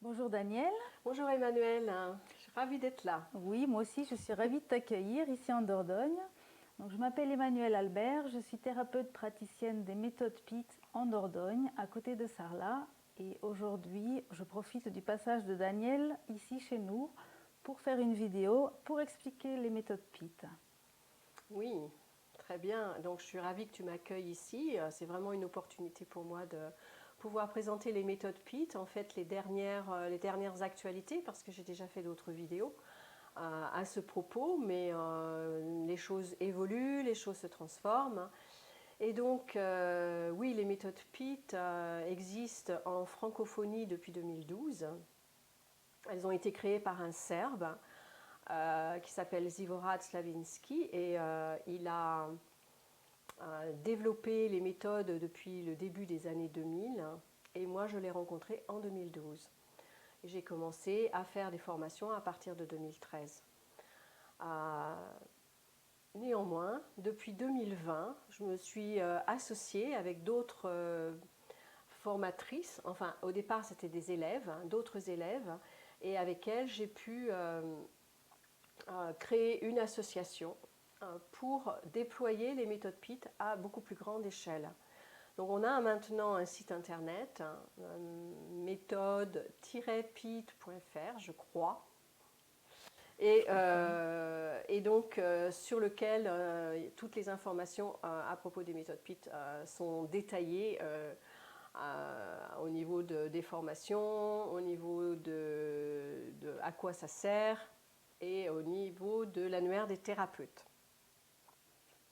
Bonjour Daniel. Bonjour Emmanuel, je suis ravie d'être là. Oui, moi aussi, je suis ravie de t'accueillir ici en Dordogne. Donc, je m'appelle Emmanuel Albert, je suis thérapeute praticienne des méthodes PIT en Dordogne, à côté de Sarlat. Et aujourd'hui, je profite du passage de Daniel ici chez nous pour faire une vidéo pour expliquer les méthodes PIT. Oui, très bien. Donc je suis ravie que tu m'accueilles ici. C'est vraiment une opportunité pour moi de pouvoir présenter les méthodes PIT, en fait les dernières actualités, parce que j'ai déjà fait d'autres vidéos à ce propos, mais les choses évoluent, les choses se transforment. Et donc, oui, les méthodes PIT existent en francophonie depuis 2012. Elles ont été créées par un Serbe qui s'appelle Zivorad Slavinski et il a développé les méthodes depuis le début des années 2000 et moi je l'ai rencontré en 2012. Et j'ai commencé à faire des formations à partir de 2013. Néanmoins, depuis 2020, je me suis associée avec d'autres formatrices, enfin au départ c'était des élèves, d'autres élèves, et avec elles j'ai pu créer une association pour déployer les méthodes PIT à beaucoup plus grande échelle. Donc on a maintenant un site internet, méthode-pit.fr, je crois, et donc sur lequel toutes les informations à propos des méthodes PIT sont détaillées au niveau des formations, au niveau de à quoi ça sert et au niveau de l'annuaire des thérapeutes.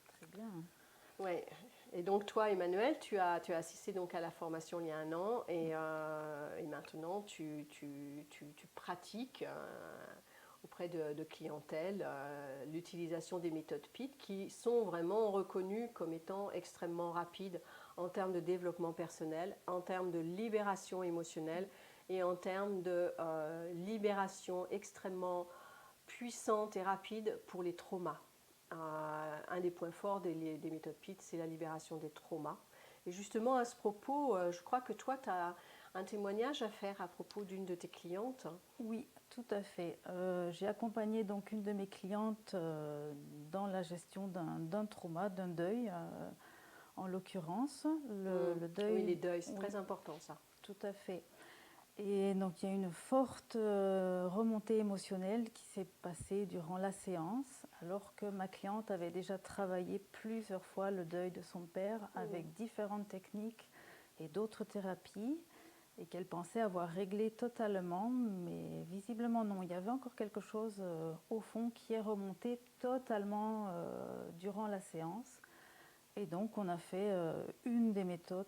Très bien. Ouais. Et donc toi, Emmanuel, tu as assisté donc à la formation il y a un an et maintenant tu pratiques auprès de clientèle l'utilisation des méthodes PIT qui sont vraiment reconnues comme étant extrêmement rapides en termes de développement personnel, en termes de libération émotionnelle et en termes de libération extrêmement puissante et rapide pour les traumas. Un des points forts des méthodes PIT, c'est la libération des traumas. Et justement, à ce propos, je crois que toi, tu as un témoignage à faire à propos d'une de tes clientes. Oui, tout à fait. J'ai accompagné donc une de mes clientes dans la gestion d'un trauma, d'un deuil. En l'occurrence, le Oui, deuil, les deuils, c'est oui, très important ça. tout à fait. Et donc il y a une forte remontée émotionnelle qui s'est passée durant la séance, alors que ma cliente avait déjà travaillé plusieurs fois le deuil de son père avec différentes techniques et d'autres thérapies, et qu'elle pensait avoir réglé totalement, mais visiblement non. Il y avait encore quelque chose au fond qui est remonté totalement durant la séance. Et donc, on a fait une des méthodes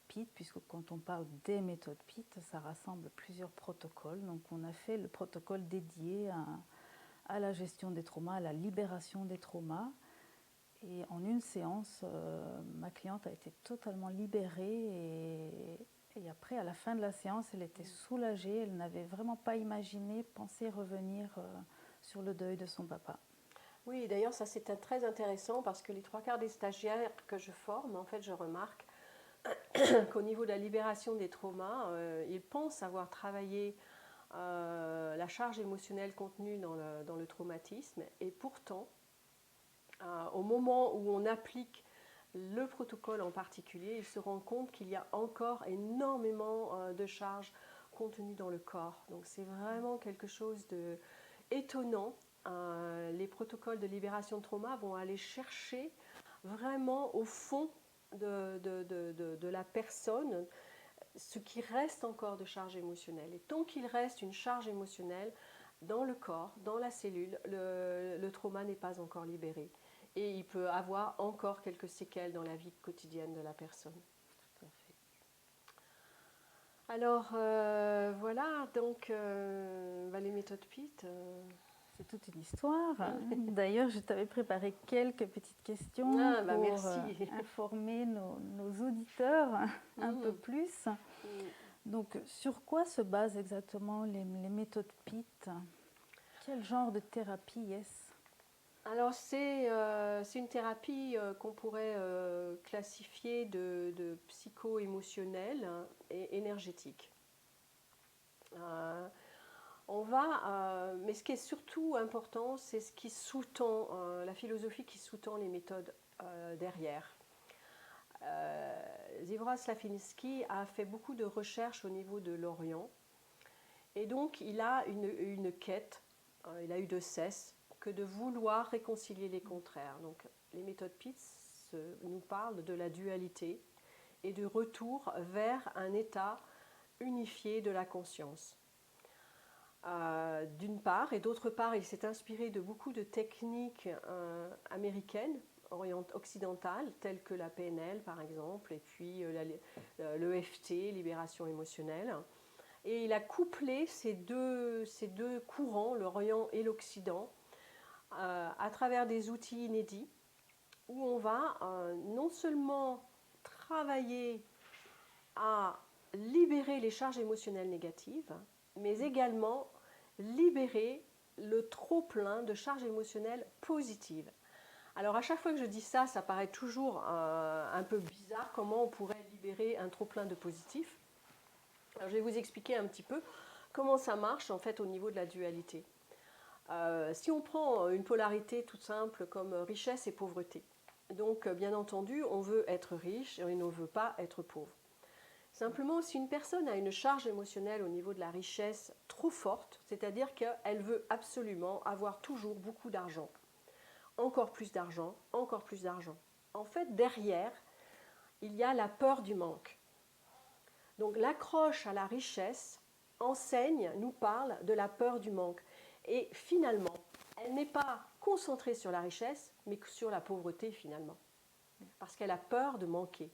PIT, puisque quand on parle des méthodes PIT, ça rassemble plusieurs protocoles. Donc, on a fait le protocole dédié à la gestion des traumas, à la libération des traumas. Et en une séance, ma cliente a été totalement libérée. Et après, à la fin de la séance, elle était soulagée. Elle n'avait vraiment pas imaginé penser revenir sur le deuil de son papa. Oui, d'ailleurs, ça c'est très intéressant parce que les trois quarts des stagiaires que je forme, en fait, je remarque qu'au niveau de la libération des traumas, ils pensent avoir travaillé la charge émotionnelle contenue dans le traumatisme et pourtant, au moment où on applique le protocole en particulier, ils se rendent compte qu'il y a encore énormément de charges contenues dans le corps. Donc c'est vraiment quelque chose de étonnant. Les protocoles de libération de trauma vont aller chercher vraiment au fond de la personne ce qui reste encore de charge émotionnelle. Et tant qu'il reste une charge émotionnelle dans le corps, dans la cellule, le trauma n'est pas encore libéré. Et il peut avoir encore quelques séquelles dans la vie quotidienne de la personne. Tout à fait. Alors voilà, donc les méthodes PIT. C'est toute une histoire. D'ailleurs, je t'avais préparé quelques petites questions Ah bah pour merci. informer nos auditeurs un peu Mm. plus. Mm. Donc, sur quoi se basent exactement les méthodes PIT? Quel genre de thérapie est-ce? Alors c'est une thérapie qu'on pourrait classifier de psycho-émotionnelle et énergétique. Euh, mais ce qui est surtout important, c'est ce qui sous-tend, la philosophie qui sous-tend les méthodes derrière. Zivora Slavinsky a fait beaucoup de recherches au niveau de l'Orient et donc il a une quête, il a eu de cesse que de vouloir réconcilier les contraires. Donc les méthodes Pitts nous parlent de la dualité et du retour vers un état unifié de la conscience. D'une part, et d'autre part, il s'est inspiré de beaucoup de techniques américaines, occidentales, telles que la PNL par exemple, et puis l'EFT, libération émotionnelle. Et il a couplé ces deux courants, l'Orient et l'Occident, à travers des outils inédits, où on va non seulement travailler à libérer les charges émotionnelles négatives, mais également libérer le trop-plein de charges émotionnelles positives. Alors à chaque fois que je dis ça, ça paraît toujours un peu bizarre, comment on pourrait libérer un trop-plein de positif. Alors je vais vous expliquer un petit peu comment ça marche en fait au niveau de la dualité. Si on prend une polarité toute simple comme richesse et pauvreté, donc bien entendu on veut être riche et on ne veut pas être pauvre. Simplement, si une personne a une charge émotionnelle au niveau de la richesse trop forte, c'est-à-dire qu'elle veut absolument avoir toujours beaucoup d'argent, encore plus d'argent, encore plus d'argent. En fait, derrière, il y a la peur du manque. Donc l'accroche à la richesse enseigne, nous parle de la peur du manque. Et finalement, elle n'est pas concentrée sur la richesse, mais sur la pauvreté finalement. Parce qu'elle a peur de manquer.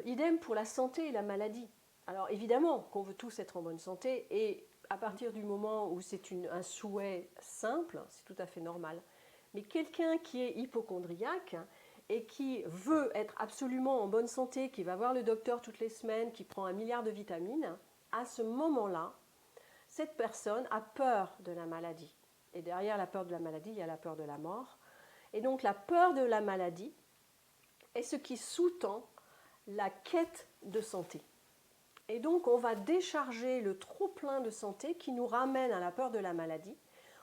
Idem pour la santé et la maladie. Alors évidemment qu'on veut tous être en bonne santé et à partir du moment où c'est un souhait simple, c'est tout à fait normal. Mais quelqu'un qui est hypocondriaque et qui veut être absolument en bonne santé, qui va voir le docteur toutes les semaines, qui prend 1 milliard de vitamines, à ce moment-là, cette personne a peur de la maladie. Et derrière la peur de la maladie, il y a la peur de la mort. Et donc la peur de la maladie est ce qui sous-tend la quête de santé. Et donc on va décharger le trop-plein de santé qui nous ramène à la peur de la maladie.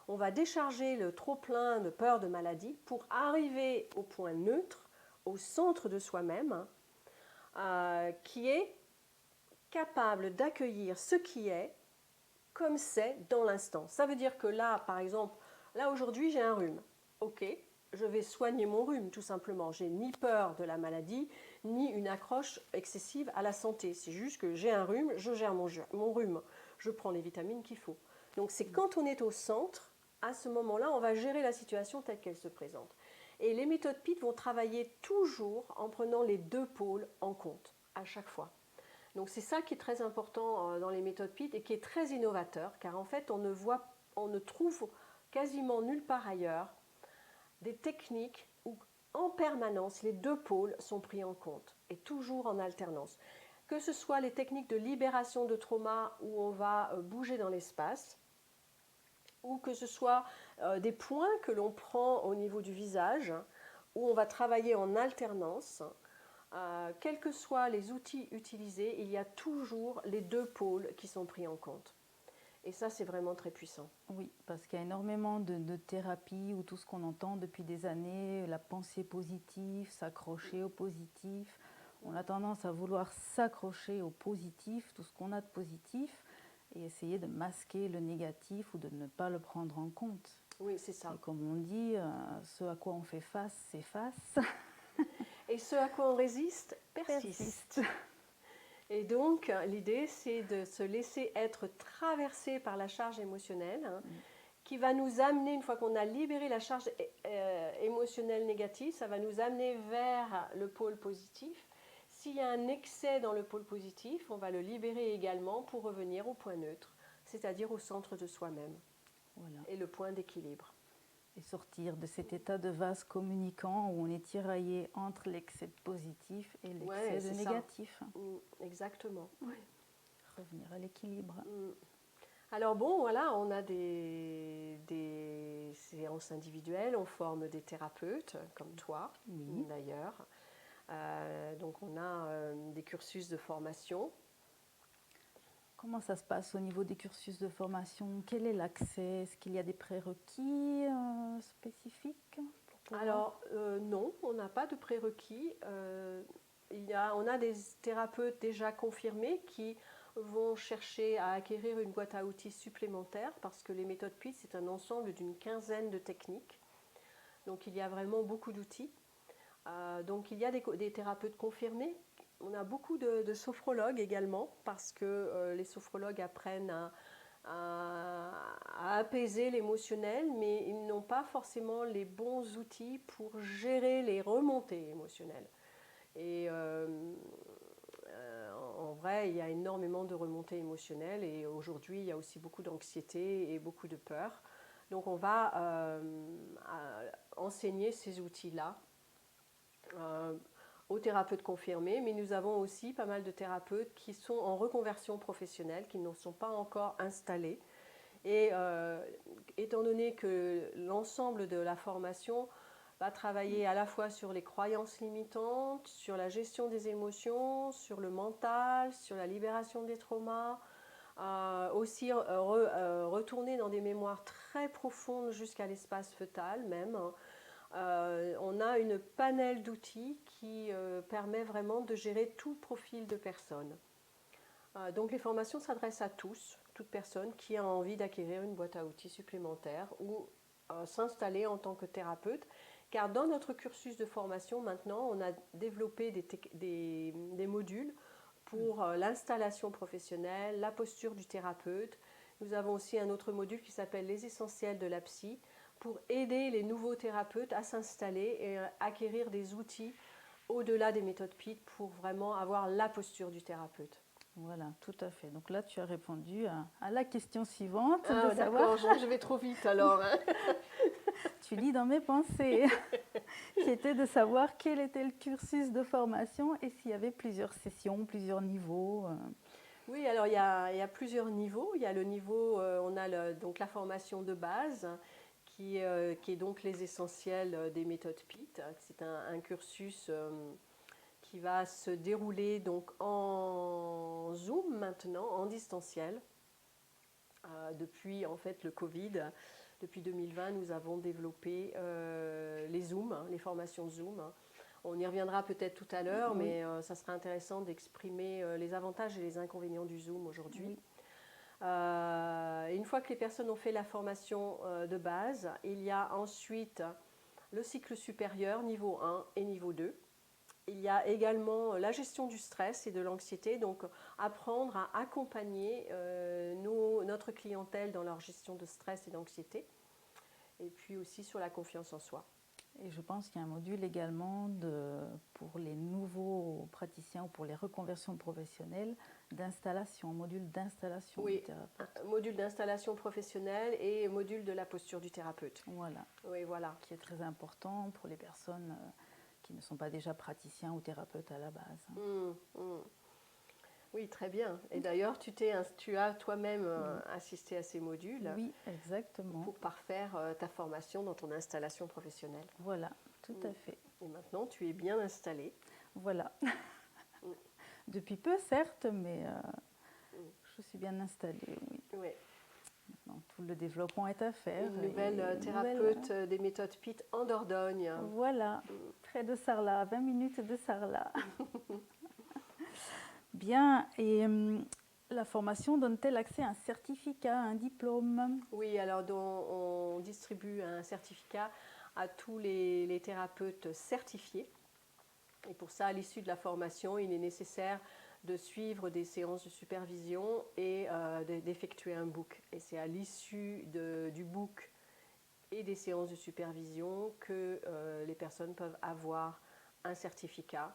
On va décharger le trop-plein de peur de maladie pour arriver au point neutre, au centre de soi-même, qui est capable d'accueillir ce qui est comme c'est dans l'instant. Ça veut dire que là, par exemple, là aujourd'hui j'ai un rhume. Ok, je vais soigner mon rhume tout simplement. J'ai ni peur de la maladie, ni une accroche excessive à la santé. C'est juste que j'ai un rhume, je gère mon rhume. Je prends les vitamines qu'il faut. Donc c'est quand on est au centre, à ce moment-là, on va gérer la situation telle qu'elle se présente. Et les méthodes Pitt vont travailler toujours en prenant les deux pôles en compte, à chaque fois. Donc c'est ça qui est très important dans les méthodes Pitt et qui est très innovateur, car en fait on ne trouve quasiment nulle part ailleurs des techniques où en permanence les deux pôles sont pris en compte et toujours en alternance. Que ce soit les techniques de libération de trauma où on va bouger dans l'espace, ou que ce soit des points que l'on prend au niveau du visage, où on va travailler en alternance. Quels que soient les outils utilisés, il y a toujours les deux pôles qui sont pris en compte. Et ça, c'est vraiment très puissant. Oui, parce qu'il y a énormément de thérapies où tout ce qu'on entend depuis des années, la pensée positive, s'accrocher au positif. On a tendance à vouloir s'accrocher au positif, tout ce qu'on a de positif, et essayer de masquer le négatif ou de ne pas le prendre en compte. Oui, c'est ça. Et comme on dit, ce à quoi on fait face s'efface. Et ce à quoi on résiste persiste. Et donc, l'idée, c'est de se laisser être traversé par la charge émotionnelle, qui va nous amener, une fois qu'on a libéré la charge émotionnelle négative, ça va nous amener vers le pôle positif. S'il y a un excès dans le pôle positif, on va le libérer également pour revenir au point neutre, c'est-à-dire au centre de soi-même. Voilà. Et le point d'équilibre. Et sortir de cet état de vase communicant où on est tiraillé entre l'excès de positif et l'excès de négatif. Exactement. Ouais. Revenir à l'équilibre. Alors bon, voilà, on a des séances individuelles, on forme des thérapeutes, comme toi, d'ailleurs. Donc on a des cursus de formation. Comment ça se passe au niveau des cursus de formation? Quel est l'accès? Est-ce qu'il y a des prérequis spécifiques pour pouvoir... Alors, non, on n'a pas de prérequis. On a des thérapeutes déjà confirmés qui vont chercher à acquérir une boîte à outils supplémentaire parce que les méthodes PIT, c'est un ensemble d'une quinzaine de techniques. Donc, il y a vraiment beaucoup d'outils. Donc, il y a des thérapeutes confirmés. On a beaucoup de sophrologues également parce que les sophrologues apprennent à apaiser l'émotionnel, mais ils n'ont pas forcément les bons outils pour gérer les remontées émotionnelles. Et en vrai, il y a énormément de remontées émotionnelles et aujourd'hui, il y a aussi beaucoup d'anxiété et beaucoup de peur. Donc, on va enseigner ces outils-là aux thérapeutes confirmés, mais nous avons aussi pas mal de thérapeutes qui sont en reconversion professionnelle, qui ne sont pas encore installés. Et étant donné que l'ensemble de la formation va travailler à la fois sur les croyances limitantes, sur la gestion des émotions, sur le mental, sur la libération des traumas, aussi retourner dans des mémoires très profondes jusqu'à l'espace fœtal même. On a une panel d'outils qui permet vraiment de gérer tout profil de personne. Donc les formations s'adressent à tous, toute personne qui a envie d'acquérir une boîte à outils supplémentaire ou s'installer en tant que thérapeute. Car dans notre cursus de formation maintenant, on a développé des modules pour l'installation professionnelle, la posture du thérapeute. Nous avons aussi un autre module qui s'appelle les essentiels de la psy pour aider les nouveaux thérapeutes à s'installer et acquérir des outils au-delà des méthodes PIT pour vraiment avoir la posture du thérapeute. Voilà, tout à fait. Donc là, tu as répondu à la question suivante. Ah, de savoir... d'accord, je vais trop vite alors. Tu lis dans mes pensées, qui était de savoir quel était le cursus de formation et s'il y avait plusieurs sessions, plusieurs niveaux. Oui, alors il y a plusieurs niveaux. Il y a le niveau, on a donc la formation de base, qui est donc les essentiels des méthodes PIT. C'est un cursus qui va se dérouler donc en Zoom maintenant, en distanciel. Depuis en fait le Covid, depuis 2020, nous avons développé les Zooms, les formations Zoom. On y reviendra peut-être tout à l'heure, Oui. mais ça sera intéressant d'exprimer les avantages et les inconvénients du Zoom aujourd'hui. Oui. Une fois que les personnes ont fait la formation de base, il y a ensuite le cycle supérieur, niveau 1 et niveau 2. Il y a également la gestion du stress et de l'anxiété, donc apprendre à accompagner notre clientèle dans leur gestion de stress et d'anxiété, et puis aussi sur la confiance en soi. Et je pense qu'il y a un module également pour les nouveaux praticiens ou pour les reconversions professionnelles d'installation, un module d'installation du thérapeute. Un module d'installation professionnelle et module de la posture du thérapeute. Voilà. Oui, voilà. Qui est très important pour les personnes qui ne sont pas déjà praticiens ou thérapeutes à la base. Oui, très bien. Et d'ailleurs, tu as toi-même assisté à ces modules. Oui, exactement. Pour parfaire ta formation dans ton installation professionnelle. Voilà, tout à fait. Et maintenant, tu es bien installée. Voilà. Depuis peu, certes, mais je suis bien installée, oui. Oui. Maintenant, tout le développement est à faire. Une nouvelle thérapeute des méthodes PIT en Dordogne. Voilà, près de Sarlat, à 20 minutes de Sarlat. Bien, et la formation donne-t-elle accès à un certificat, un diplôme? Oui, alors on distribue un certificat à tous les thérapeutes certifiés. Et pour ça, à l'issue de la formation, il est nécessaire de suivre des séances de supervision et d'effectuer un book. Et c'est à l'issue du book et des séances de supervision que les personnes peuvent avoir un certificat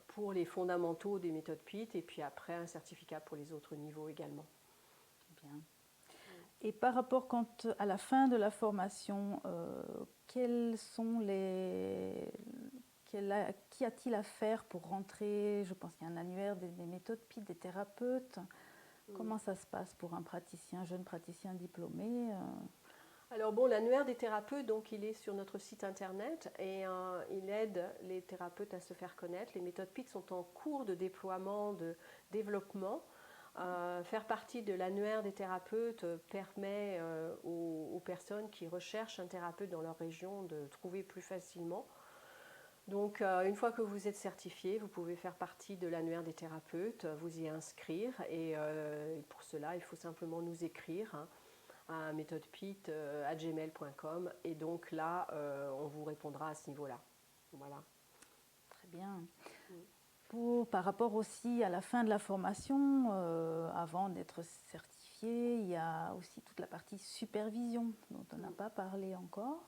pour les fondamentaux des méthodes PIT et puis après un certificat pour les autres niveaux également. Bien. Et par rapport à la fin de la formation, qu'y a-t-il à faire pour rentrer? Je pense qu'il y a un annuaire des méthodes PIT, des thérapeutes. Comment ça se passe pour un jeune praticien diplômé? Alors bon, l'annuaire des thérapeutes, donc il est sur notre site internet et il aide les thérapeutes à se faire connaître. Les méthodes PIT sont en cours de déploiement, de développement. Faire partie de l'annuaire des thérapeutes permet aux personnes qui recherchent un thérapeute dans leur région de trouver plus facilement. Donc, une fois que vous êtes certifié, vous pouvez faire partie de l'annuaire des thérapeutes, vous y inscrire. Et pour cela, il faut simplement nous écrire à méthodepit@gmail.com. Et donc là, on vous répondra à ce niveau-là. Voilà. Très bien. Par rapport aussi à la fin de la formation, avant d'être certifié, il y a aussi toute la partie supervision dont on n'a pas parlé encore.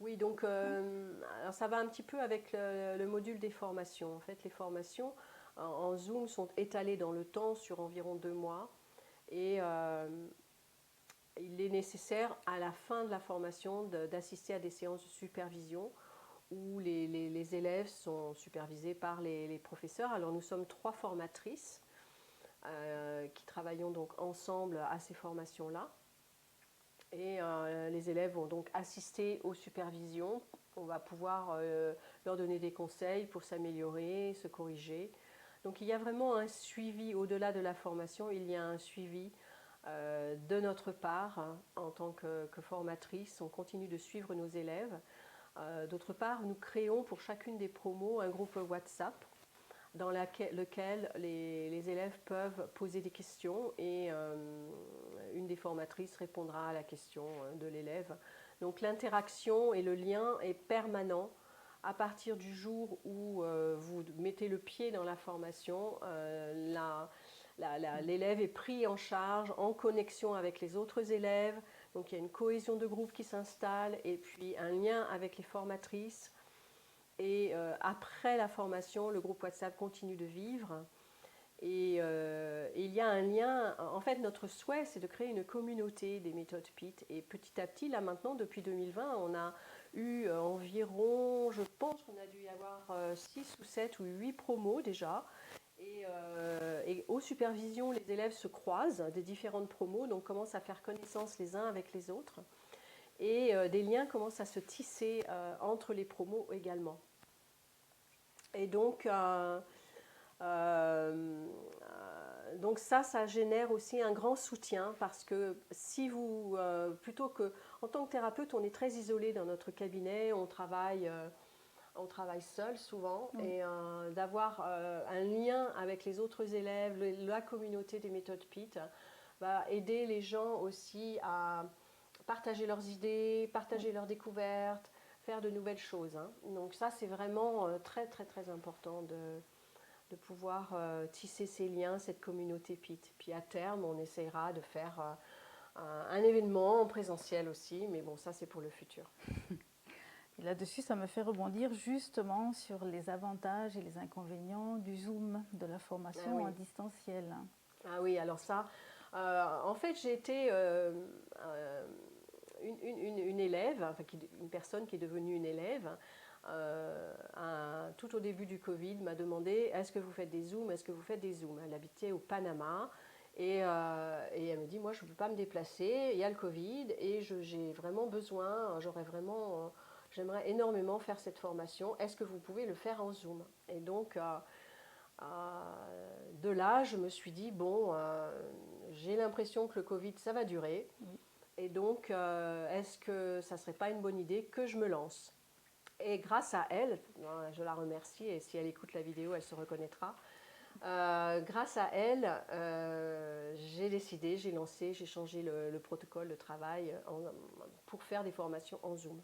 Oui, donc alors ça va un petit peu avec le module des formations. En fait, les formations en Zoom sont étalées dans le temps sur environ 2 mois. Et il est nécessaire à la fin de la formation d'assister à des séances de supervision où les élèves sont supervisés par les professeurs. Alors nous sommes 3 formatrices qui travaillons donc ensemble à ces formations-là. Et les élèves vont donc assister aux supervisions. On va pouvoir leur donner des conseils pour s'améliorer, se corriger. Donc il y a vraiment un suivi au-delà de la formation, il y a un suivi de notre part en tant que formatrice. On continue de suivre nos élèves. D'autre part, nous créons pour chacune des promos un groupe WhatsApp dans lequel les élèves peuvent poser des questions et une des formatrices répondra à la question de l'élève. Donc l'interaction et le lien est permanent. À partir du jour où vous mettez le pied dans la formation, l'élève est pris en charge, en connexion avec les autres élèves. Donc il y a une cohésion de groupe qui s'installe et puis un lien avec les formatrices. Et après la formation, le groupe WhatsApp continue de vivre. Et il y a un lien. En fait, notre souhait, c'est de créer une communauté des méthodes PIT. Et petit à petit, là maintenant, depuis 2020, on a eu environ, je pense qu'on a dû y avoir 6 ou 7 ou 8 promos déjà. Et aux supervisions, les élèves se croisent des différentes promos, donc commencent à faire connaissance les uns avec les autres. Et des liens commencent à se tisser entre les promos également. Et donc, donc ça génère aussi un grand soutien parce que si vous, plutôt que, en tant que thérapeute, on est très isolé dans notre cabinet, on travaille seul souvent, et d'avoir un lien avec les autres élèves, la communauté des méthodes PIT, va aider les gens aussi à partager leurs idées, partager leurs découvertes, faire de nouvelles choses. Hein. Donc ça, c'est vraiment très très très important de pouvoir tisser ces liens, cette communauté PIT. Puis à terme, on essaiera de faire un événement en présentiel aussi, mais bon, ça c'est pour le futur. Et là-dessus, ça me fait rebondir justement sur les avantages et les inconvénients du Zoom, de la formation en distanciel. Ah oui, alors ça, en fait, j'ai été une élève, enfin, une personne qui est devenue une élève, tout au début du Covid, m'a demandé est-ce que vous faites des Zooms, est-ce que vous faites des Zooms. Elle habitait au Panama et elle me dit moi je ne peux pas me déplacer, il y a le Covid et j'ai vraiment besoin, j'aimerais énormément faire cette formation, est-ce que vous pouvez le faire en Zoom. Et donc de là, je me suis dit, bon, j'ai l'impression que le Covid, ça va durer. Oui. Et donc, est-ce que ça ne serait pas une bonne idée que je me lance? Et grâce à elle, je la remercie, et si elle écoute la vidéo, elle se reconnaîtra. Grâce à elle, j'ai décidé, j'ai lancé, j'ai changé le protocole de travail pour faire des formations en Zoom.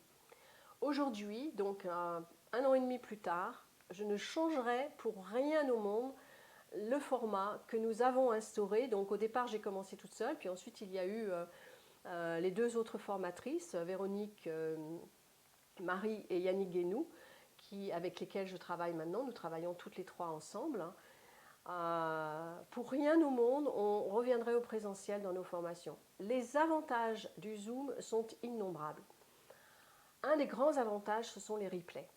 Aujourd'hui, donc 1 an et demi plus tard, je ne changerai pour rien au monde le format que nous avons instauré. Donc au départ, j'ai commencé toute seule, puis ensuite il y a eu les 2 autres formatrices, Véronique Marie et Yannick Guénou, avec lesquelles je travaille maintenant. Nous travaillons toutes les 3 ensemble. Pour rien au monde, on reviendrait au présentiel dans nos formations. Les avantages du Zoom sont innombrables. Un des grands avantages, ce sont les replays.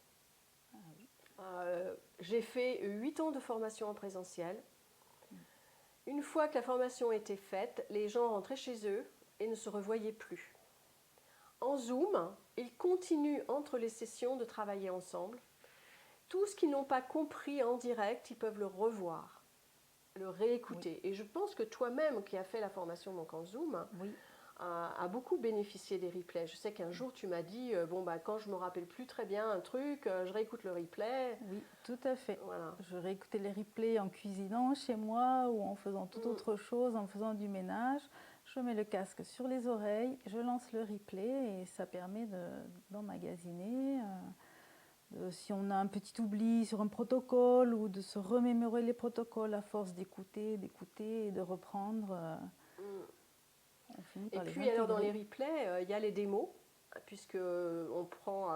J'ai fait 8 ans de formation en présentiel. Une fois que la formation était faite, les gens rentraient chez eux et ne se revoyaient plus. En Zoom, ils continuent entre les sessions de travailler ensemble. Tout ce qu'ils n'ont pas compris en direct, ils peuvent le revoir. le réécouter. Et je pense que toi-même, qui as fait la formation donc en Zoom, Oui, a beaucoup bénéficié des replays. Je sais qu'un jour, tu m'as dit, bon, bah, quand je me rappelle plus très bien un truc, je réécoute le replay. oui, tout à fait. Voilà. Je réécoutais les replays en cuisinant chez moi ou en faisant toute autre chose, en faisant du ménage. Je mets le casque sur les oreilles, je lance le replay et ça permet d'emmagasiner. Si on a un petit oubli sur un protocole ou de se remémorer les protocoles à force d'écouter et de reprendre, on finit Et par les puis, alors, dans les intégrer. replays, il y a les démos, puisque on prend,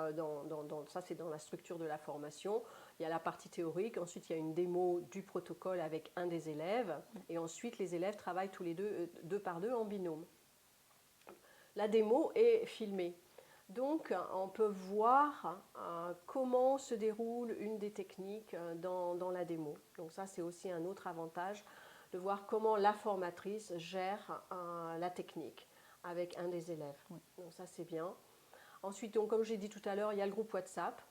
ça c'est dans la structure de la formation, il y a la partie théorique, ensuite il y a une démo du protocole avec un des élèves, et ensuite les élèves travaillent tous les deux par deux en binôme. La démo est filmée. Donc, on peut voir comment se déroule une des techniques dans la démo. Donc ça, c'est aussi un autre avantage de voir comment la formatrice gère la technique avec un des élèves. Oui. Donc ça, c'est bien. Ensuite, donc, comme j'ai dit tout à l'heure, il y a le groupe WhatsApp.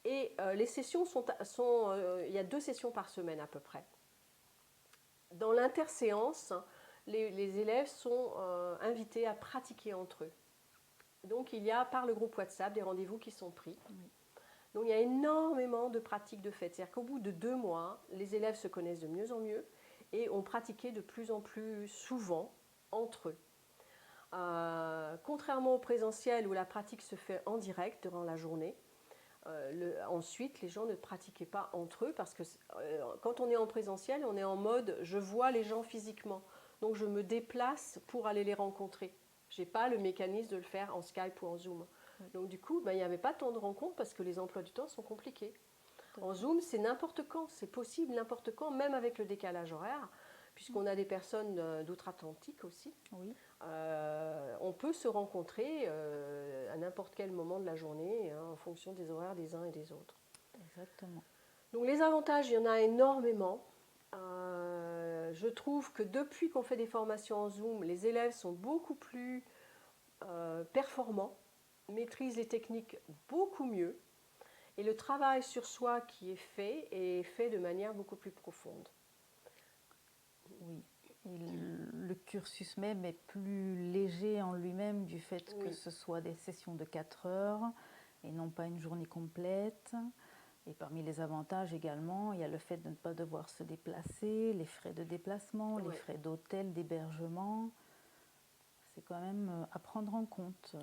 Et les sessions il y a 2 sessions par semaine à peu près. Dans l'interséance, les élèves sont invités à pratiquer entre eux. Donc il y a par le groupe WhatsApp des rendez-vous qui sont pris. Oui. Donc il y a énormément de pratiques de fait. C'est-à-dire qu'au bout de 2 mois, les élèves se connaissent de mieux en mieux et ont pratiqué de plus en plus souvent entre eux. Contrairement au présentiel où la pratique se fait en direct durant la journée, ensuite les gens ne pratiquaient pas entre eux parce que quand on est en présentiel, on est en mode je vois les gens physiquement. Donc je me déplace pour aller les rencontrer. Je n'ai pas le mécanisme de le faire en Skype ou en Zoom. Oui. Donc du coup, il n'y avait pas tant de rencontres parce que les emplois du temps sont compliqués. Tout à En fait. Zoom, c'est n'importe quand, c'est possible n'importe quand, même avec le décalage horaire, puisqu'on a des personnes d'outre-Atlantique aussi. Oui, On peut se rencontrer à n'importe quel moment de la journée hein, en fonction des horaires des uns et des autres. exactement. Donc les avantages, il y en a énormément. Je trouve que depuis qu'on fait des formations en Zoom, les élèves sont beaucoup plus performants, maîtrisent les techniques beaucoup mieux et le travail sur soi qui est fait de manière beaucoup plus profonde. Oui. Et le cursus même est plus léger en lui-même du fait que Oui. ce soit des sessions de 4 heures et non pas une journée complète. Et parmi les avantages également, il y a le fait de ne pas devoir se déplacer, les frais de déplacement, les Ouais. frais d'hôtel, d'hébergement. C'est quand même à prendre en compte.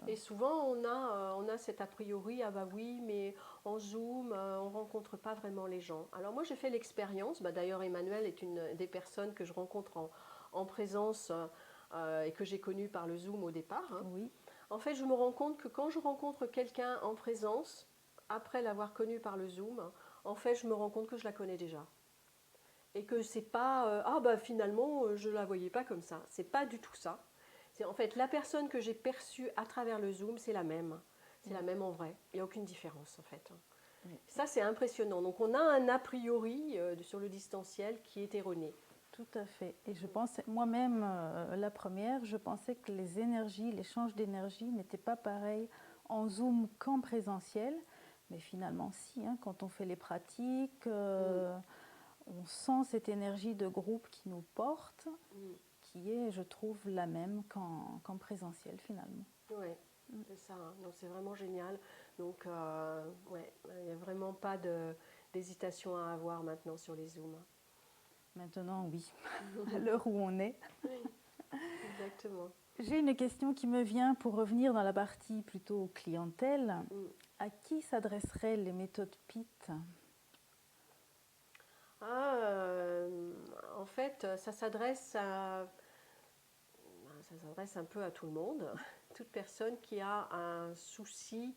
Et souvent, on a cet a priori, ah bah oui, mais en Zoom, on ne rencontre pas vraiment les gens. Alors moi, j'ai fait l'expérience, bah, d'ailleurs Emmanuel est une des personnes que je rencontre en présence et que j'ai connue par le Zoom au départ. Hein. Oui, En fait, je me rends compte que quand je rencontre quelqu'un en présence, après l'avoir connu par le Zoom, en fait, je me rends compte que je la connais déjà. Et que c'est pas, ah bah finalement, je ne la voyais pas comme ça. C'est pas du tout ça. C'est en fait la personne que j'ai perçue à travers le Zoom, c'est la même. C'est la même en vrai. Il n'y a aucune différence en fait. oui, Ça, c'est impressionnant. Donc on a un a priori sur le distanciel qui est erroné. tout à fait. Et je pensais, moi-même, la première, je pensais que les énergies, l'échange d'énergie n'était pas pareil en Zoom qu'en présentiel. Mais finalement, si, hein, quand on fait les pratiques, on sent cette énergie de groupe qui nous porte, qui est, je trouve, la même qu'en présentiel finalement. Oui, c'est ça. Hein. Donc c'est vraiment génial. Donc ouais, il n'y a vraiment pas d'hésitation à avoir maintenant sur les Zooms. Maintenant, oui, à l'heure où on est. Oui, exactement. J'ai une question qui me vient pour revenir dans la partie plutôt clientèle. À qui s'adresseraient les méthodes PIT? Ah, en fait, ça s'adresse un peu à tout le monde. Toute personne qui a un souci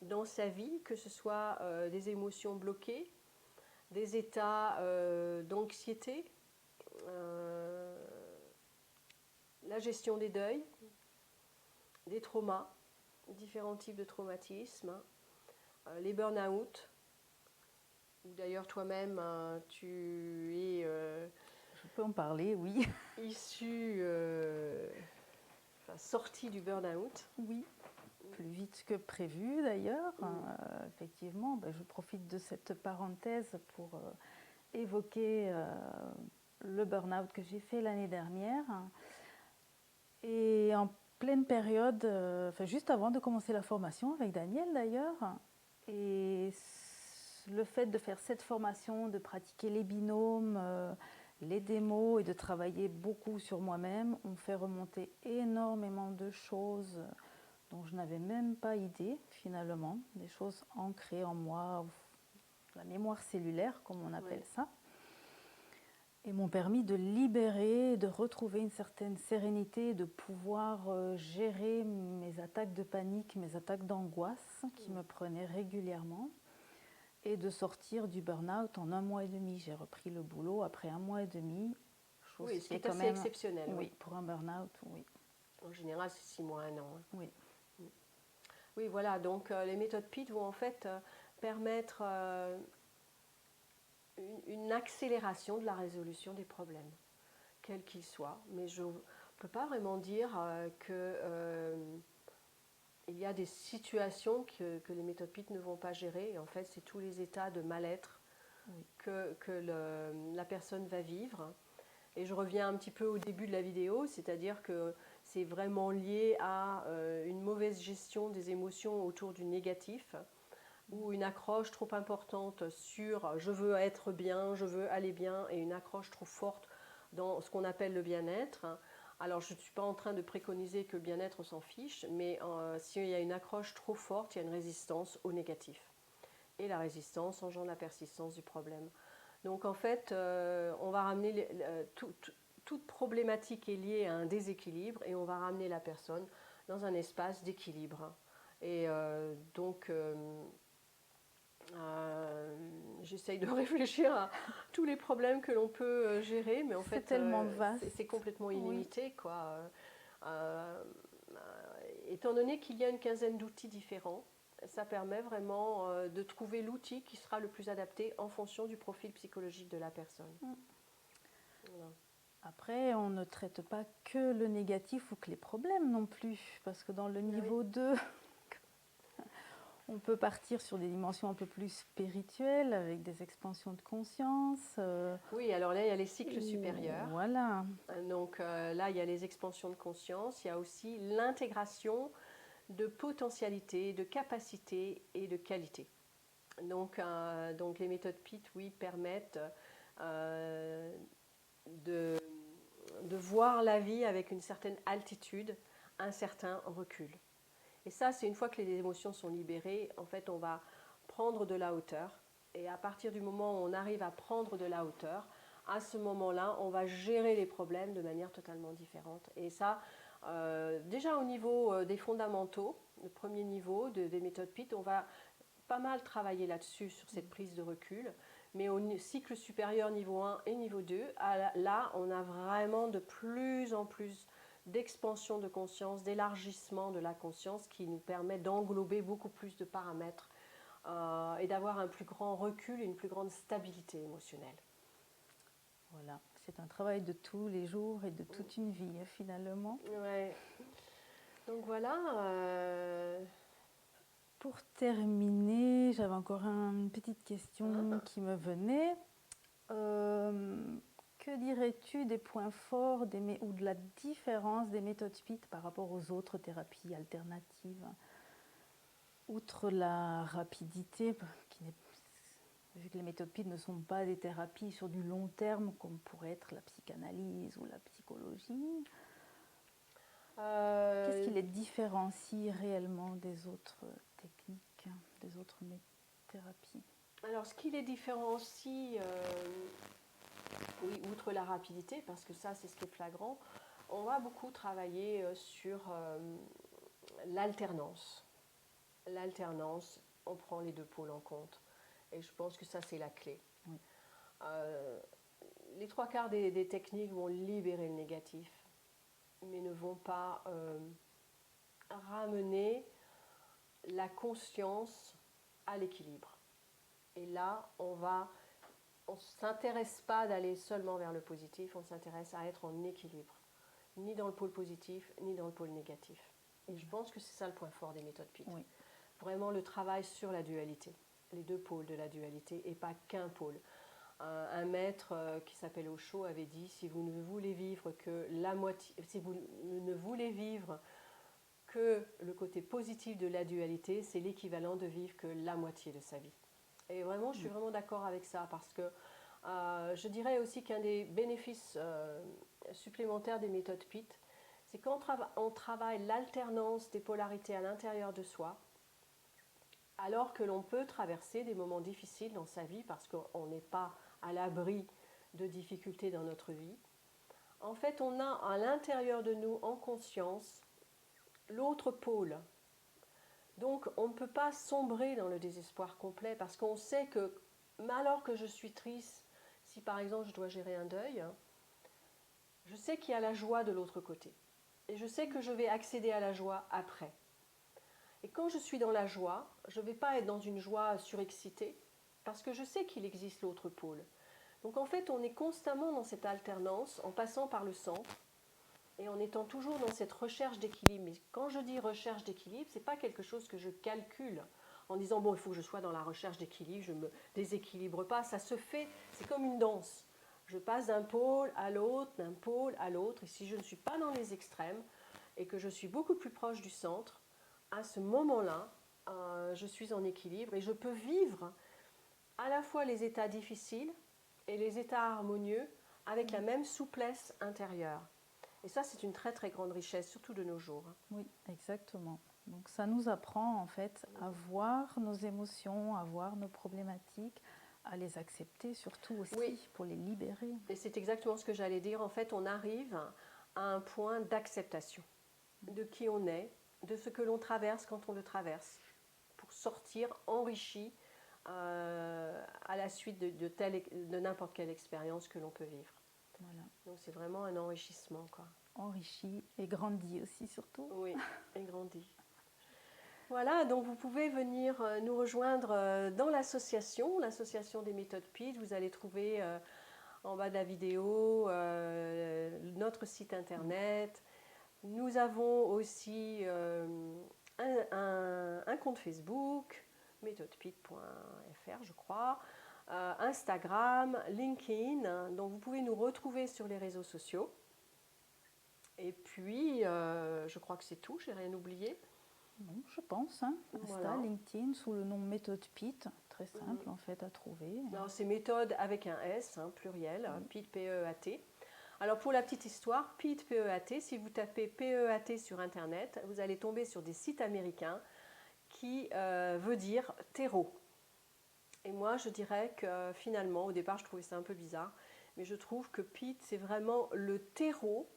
dans sa vie, que ce soit des émotions bloquées, des états d'anxiété, euh, la gestion des deuils, des traumas, différents types de traumatismes, les burn-out. D'ailleurs, toi-même, tu es Je peux en parler, oui. issu, sorti du burn-out. Oui, plus vite que prévu d'ailleurs. Effectivement, je profite de cette parenthèse pour évoqué le burn-out que j'ai fait l'année dernière. Et en pleine période, juste avant de commencer la formation avec Daniel d'ailleurs, et le fait de faire cette formation, de pratiquer les binômes, les démos et de travailler beaucoup sur moi-même, ont fait remonter énormément de choses dont je n'avais même pas idée finalement, des choses ancrées en moi, la mémoire cellulaire comme on appelle ça, et m'ont permis de libérer, de retrouver une certaine sérénité, de pouvoir gérer mes attaques de panique, mes attaques d'angoisse qui me prenaient régulièrement, et de sortir du burn-out en 1 mois et demi. J'ai repris le boulot après 1 mois et demi, chose Oui, ce qui qui est est quand assez même exceptionnel. oui, pour un burn-out, oui. En général, c'est 6 mois, 1 an. Oui. Oui, voilà, donc les méthodes PIT vont en fait permettre une accélération de la résolution des problèmes, quels qu'ils soient. Mais je ne peux pas vraiment dire il y a des situations que les méthodes PIT ne vont pas gérer. Et en fait, c'est tous les états de mal-être que la personne va vivre. Et je reviens un petit peu au début de la vidéo, c'est-à-dire que c'est vraiment lié à une mauvaise gestion des émotions autour du négatif, ou une accroche trop importante sur je veux être bien, je veux aller bien, et une accroche trop forte dans ce qu'on appelle le bien-être. Alors je ne suis pas en train de préconiser que le bien-être s'en fiche, mais s'il y a une accroche trop forte, il y a une résistance au négatif. Et la résistance engendre la persistance du problème. Donc en fait, on va ramener toute problématique est liée à un déséquilibre, et on va ramener la personne dans un espace d'équilibre. Et donc j'essaye de réfléchir à tous les problèmes que l'on peut gérer, mais en fait, tellement vaste. c'est complètement illimité, quoi. Étant donné qu'il y a une quinzaine d'outils différents, ça permet vraiment de trouver l'outil qui sera le plus adapté en fonction du profil psychologique de la personne. Voilà. Après, on ne traite pas que le négatif ou que les problèmes non plus, parce que dans le niveau 2, on peut partir sur des dimensions un peu plus spirituelles, avec des expansions de conscience. Oui, alors là, il y a les cycles supérieurs. Voilà. Donc là, il y a les expansions de conscience, il y a aussi l'intégration de potentialité, de capacité et de qualité. Donc les méthodes PIT, oui, permettent de voir la vie avec une certaine altitude, un certain recul. Et ça, c'est une fois que les émotions sont libérées, en fait, on va prendre de la hauteur. Et à partir du moment où on arrive à prendre de la hauteur, à ce moment-là, on va gérer les problèmes de manière totalement différente. Et ça, déjà au niveau des fondamentaux, le premier niveau des méthodes PIT, on va pas mal travailler là-dessus, sur cette prise de recul. Mais au cycle supérieur niveau 1 et niveau 2, là, on a vraiment de plus en plus d'expansion de conscience, d'élargissement de la conscience qui nous permet d'englober beaucoup plus de paramètres et d'avoir un plus grand recul et une plus grande stabilité émotionnelle. Voilà, c'est un travail de tous les jours et de toute une vie finalement. Ouais. Donc voilà. Pour terminer, j'avais encore une petite question qui me venait. Que dirais-tu des points forts ou de la différence des méthodes PIT par rapport aux autres thérapies alternatives? Outre la rapidité, vu que les méthodes PIT ne sont pas des thérapies sur du long terme comme pourrait être la psychanalyse ou la psychologie, qu'est-ce qui les différencie réellement des autres techniques, des autres thérapies? Alors ce qui les différencie, oui, outre la rapidité, parce que ça c'est ce qui est flagrant, on va beaucoup travailler sur l'alternance. L'alternance, on prend les deux pôles en compte. Et je pense que ça, c'est la clé. Oui. Les 3/4 des techniques vont libérer le négatif, mais ne vont pas ramener la conscience à l'équilibre. Et là, on ne s'intéresse pas d'aller seulement vers le positif, on s'intéresse à être en équilibre, ni dans le pôle positif, ni dans le pôle négatif. Et je pense que c'est ça le point fort des méthodes PIT. Oui. Vraiment le travail sur la dualité, les deux pôles de la dualité et pas qu'un pôle. Un maître qui s'appelle Osho avait dit, si vous ne voulez vivre que la moitié, si vous ne voulez vivre que le côté positif de la dualité, c'est l'équivalent de vivre que la moitié de sa vie. Et vraiment, je suis vraiment d'accord avec ça, parce que je dirais aussi qu'un des bénéfices supplémentaires des méthodes PIT, c'est quand on travaille l'alternance des polarités à l'intérieur de soi, alors que l'on peut traverser des moments difficiles dans sa vie parce qu'on n'est pas à l'abri de difficultés dans notre vie. En fait, on a à l'intérieur de nous, en conscience, l'autre pôle. Donc, on ne peut pas sombrer dans le désespoir complet parce qu'on sait que, alors que je suis triste, si par exemple je dois gérer un deuil, je sais qu'il y a la joie de l'autre côté. Et je sais que je vais accéder à la joie après. Et quand je suis dans la joie, je ne vais pas être dans une joie surexcitée, parce que je sais qu'il existe l'autre pôle. Donc en fait, on est constamment dans cette alternance, en passant par le centre, et en étant toujours dans cette recherche d'équilibre. Mais quand je dis recherche d'équilibre, ce n'est pas quelque chose que je calcule, en disant, bon, il faut que je sois dans la recherche d'équilibre, je ne me déséquilibre pas. Ça se fait, c'est comme une danse. Je passe d'un pôle à l'autre, d'un pôle à l'autre, et si je ne suis pas dans les extrêmes, et que je suis beaucoup plus proche du centre, à ce moment-là, je suis en équilibre et je peux vivre à la fois les états difficiles et les états harmonieux avec la même souplesse intérieure. Et ça, c'est une très très grande richesse, surtout de nos jours. Oui, exactement. Donc ça nous apprend en fait à voir nos émotions, à voir nos problématiques, à les accepter surtout aussi, oui, pour les libérer. Et c'est exactement ce que j'allais dire. En fait, on arrive à un point d'acceptation de qui on est, de ce que l'on traverse quand on le traverse, pour sortir enrichi à la suite de n'importe quelle expérience que l'on peut vivre. Voilà. Donc c'est vraiment un enrichissement, quoi. Enrichi et grandi aussi surtout. Oui, et grandi. Voilà, donc vous pouvez venir nous rejoindre dans l'association des méthodes PIT. Vous allez trouver en bas de la vidéo notre site internet. Nous avons aussi un compte Facebook, méthodepit.fr je crois, Instagram, LinkedIn, donc vous pouvez nous retrouver sur les réseaux sociaux. Et puis, je crois que c'est tout, j'ai rien oublié. Non, je pense, hein. Insta, voilà. LinkedIn, sous le nom Méthode PIT, très simple en fait à trouver. Alors, c'est méthode avec un S, hein, pluriel, PIT, P-E-A-T. Alors pour la petite histoire, PIT, P-E-A-T, si vous tapez P-E-A-T sur Internet, vous allez tomber sur des sites américains qui veut dire terreau. Et moi, je dirais que finalement, au départ, je trouvais ça un peu bizarre, mais je trouve que PIT, c'est vraiment le terreau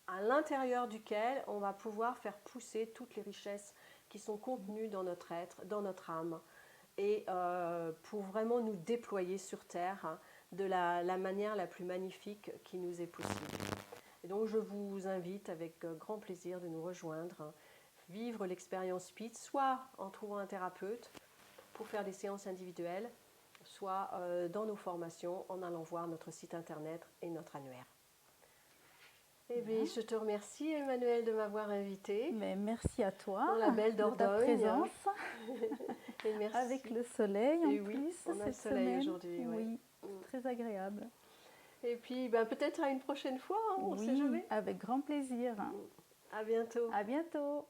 à l'intérieur duquel on va pouvoir faire pousser toutes les richesses qui sont contenues dans notre être, dans notre âme, et pour vraiment nous déployer sur Terre, hein, de la manière la plus magnifique qui nous est possible. Et donc je vous invite avec grand plaisir de nous rejoindre, hein, vivre l'expérience PIT, soit en trouvant un thérapeute pour faire des séances individuelles, soit dans nos formations en allant voir notre site internet et notre annuaire. Eh bien, je te remercie, Emmanuelle, de m'avoir invitée. Mais merci à toi dans la belle Dordogne, de ta présence. Et merci. Avec le soleil en plus on a cette le soleil semaine. aujourd'hui. Oui, très agréable. Et puis peut-être à une prochaine fois, hein, on ne sait jamais. Avec grand plaisir. À bientôt. À bientôt.